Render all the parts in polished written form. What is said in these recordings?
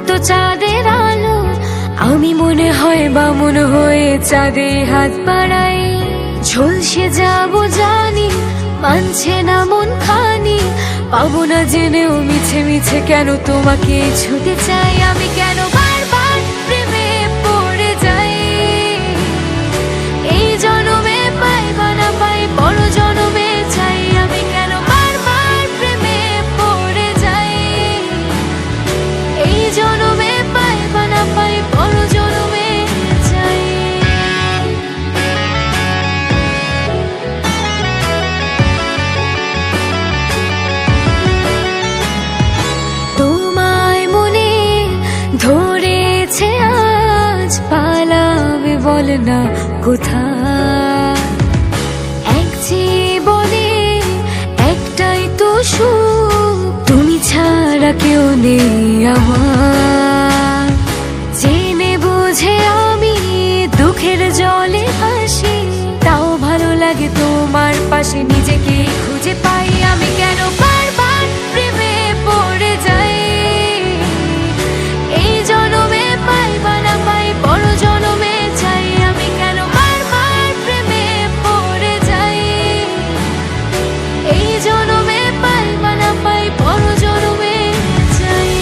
তো চাঁদের আলো, আমি মনে হয় বামুন হয়ে চাঁদে হাত বাড়াই। ঝলসে যাবো জানি, মানছে না মন খানি, পাবো না জেনেও মিছে মিছে কেন তোমাকে ছুতে চাই। আমি কেন বারবার প্রেমে পড়ে যাই, এই জনমে পাই বা না পাই বড় জনমে চাই। আমি কেন বারবার প্রেমে পড়ে যাই, এই জনমে পাই বা না পাই বড় জনমে চাই। তোমায় মনে ধরেছে আজ, পালাবে বল না কোথায়। এক জীবনে একটাই তো সুখ, তুমি ছাড়া কেউ নেই আমার। জেনে বুঝে আমি দুঃখের জলে ভাসি, তাও ভালো লাগে তোমার পাশে নিজেকে খুঁজে পাই। আমি কেন বারবার প্রেমে পড়ে যাই, এই জনমে পাই বা না পাই বড় জনমে চাই। আমি কেন বারবার প্রেমে পড়ে যাই, এই জনমে পাই বা না পাই বড় জনমে চাই।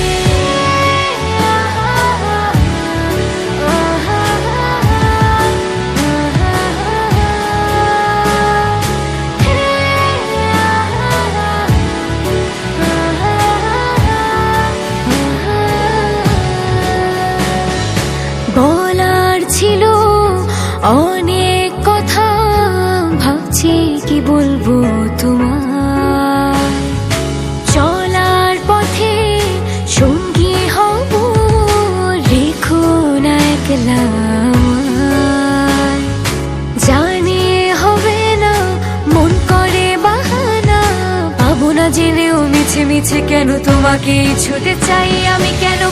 বলার ছিল অনেক কথা, ভাবছি কি বলবো তোমার। চলার পথে সঙ্গী হব, রেখো না একলা আমায়। জানি হবে না মন করে বাহানা, পাবো না জেনেও মিছে মিছে কেন তোমাকে ছুটে চাই। আমি কেন